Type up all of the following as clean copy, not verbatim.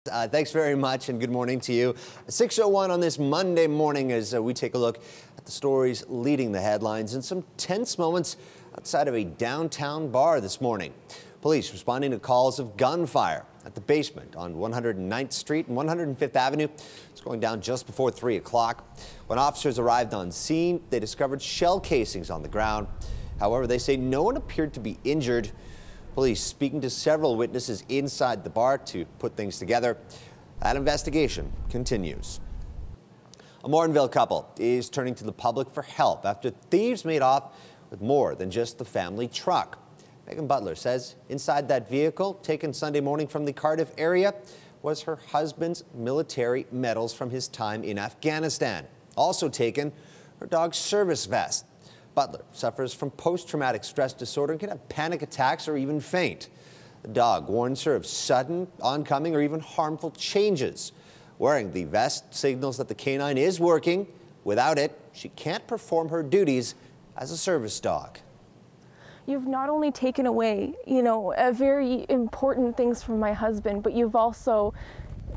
Thanks very much and good morning to you. 6:01 on this Monday morning as we take a look at the stories leading the headlines and some tense moments outside of a downtown bar this morning. Police responding to calls of gunfire at the basement on 109th Street and 105th Avenue. It's going down just before 3 o'clock. When officers arrived on scene, they discovered shell casings on the ground. However, they say no one appeared to be injured. Police speaking to several witnesses inside the bar to put things together. That investigation continues. A Morinville couple is turning to the public for help after thieves made off with more than just the family truck. Megan Butler says inside that vehicle, taken Sunday morning from the Cardiff area, was her husband's military medals from his time in Afghanistan. Also taken, her dog's service vest. Butler suffers from post-traumatic stress disorder and can have panic attacks or even faint. The dog warns her of sudden, oncoming, or even harmful changes. Wearing the vest signals that the canine is working. Without it, she can't perform her duties as a service dog. You've not only taken away, very important things from my husband, but you've also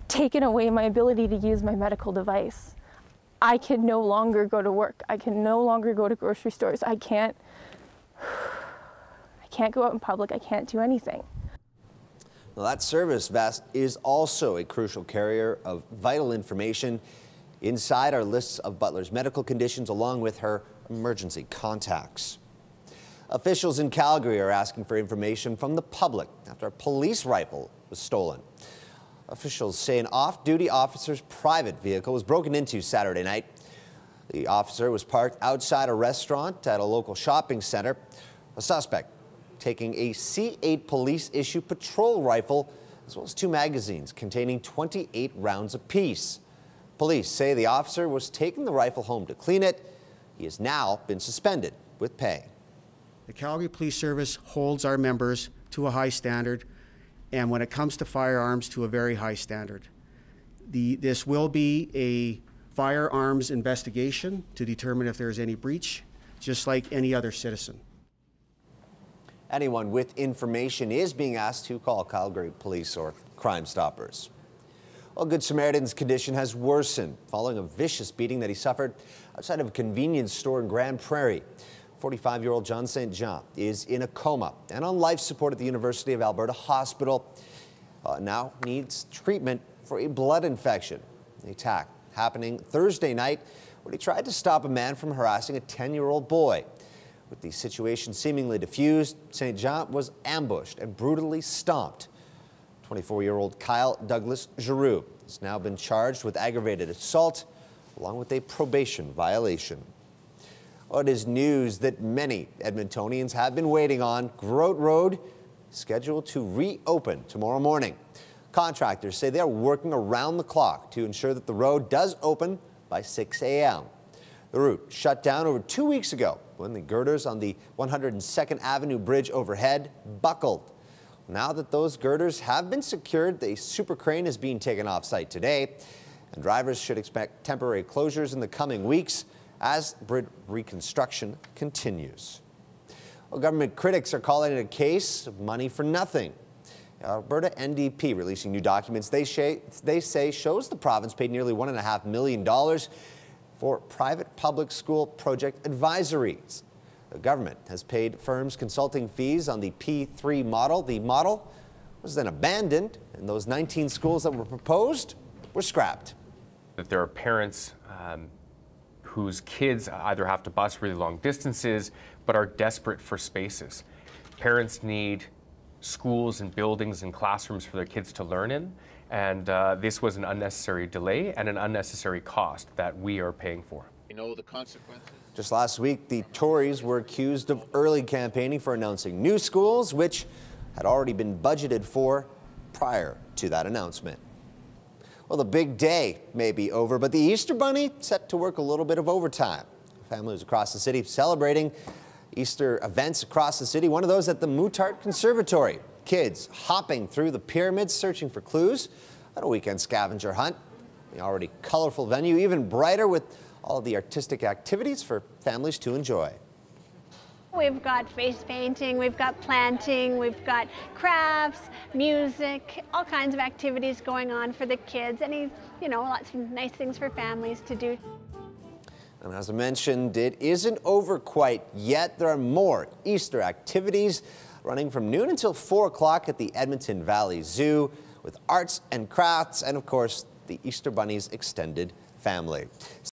taken away my ability to use my medical device. I can no longer go to work. I can no longer go to grocery stores. I can't go out in public. I can't do anything. Well, that service vest is also a crucial carrier of vital information. Inside are lists of Butler's medical conditions along with her emergency contacts. Officials in Calgary are asking for information from the public after a police rifle was stolen. Officials say an off-duty officer's private vehicle was broken into Saturday night. The officer was parked outside a restaurant at a local shopping center. A suspect taking a C8 police-issue patrol rifle as well as 2 magazines containing 28 rounds apiece. Police say the officer was taking the rifle home to clean it. He has now been suspended with pay. The Calgary Police Service holds our members to a high standard, and when it comes to firearms, to a very high standard. This will be a firearms investigation to determine if there's any breach, just like any other citizen. Anyone with information is being asked to call Calgary Police or Crime Stoppers. Well, Good Samaritan's condition has worsened following a vicious beating that he suffered outside of a convenience store in Grand Prairie. 45-year-old John St. John is in a coma and on life support at the University of Alberta Hospital. Now needs treatment for a blood infection. The attack happening Thursday night when he tried to stop a man from harassing a 10-year-old boy. With the situation seemingly diffused, St. John was ambushed and brutally stomped. 24-year-old Kyle Douglas Giroux has now been charged with aggravated assault along with a probation violation. Well, it is news that many Edmontonians have been waiting on. Groat Road is scheduled to reopen tomorrow morning. Contractors say they are working around the clock to ensure that the road does open by 6 a.m. The route shut down over 2 weeks ago when the girders on the 102nd Avenue bridge overhead buckled. Now that those girders have been secured, the super crane is being taken off site today, and drivers should expect temporary closures in the coming weeks as bridge reconstruction continues. Well, government critics are calling it a case of money for nothing. Alberta NDP releasing new documents they say shows the province paid nearly $1.5 million for private public school project advisories. The government has paid firms consulting fees on the P3 model. The model was then abandoned, and those 19 schools that were proposed were scrapped. That there are parents whose kids either have to bus really long distances but are desperate for spaces. Parents need schools and buildings and classrooms for their kids to learn in, and this was an unnecessary delay and an unnecessary cost that we are paying for. You know the consequences? Just last week, the Tories were accused of early campaigning for announcing new schools, which had already been budgeted for prior to that announcement. Well, the big day may be over, but the Easter Bunny set to work a little bit of overtime. Families across the city celebrating Easter events across the city. One of those at the Moutart Conservatory. Kids hopping through the pyramids, searching for clues on a weekend scavenger hunt. The already colorful venue even brighter with all the artistic activities for families to enjoy. We've got face painting, we've got planting, we've got crafts, music, all kinds of activities going on for the kids. Lots of nice things for families to do. And as I mentioned, it isn't over quite yet. There are more Easter activities running from noon until 4 o'clock at the Edmonton Valley Zoo with arts and crafts and, of course, the Easter Bunny's extended family.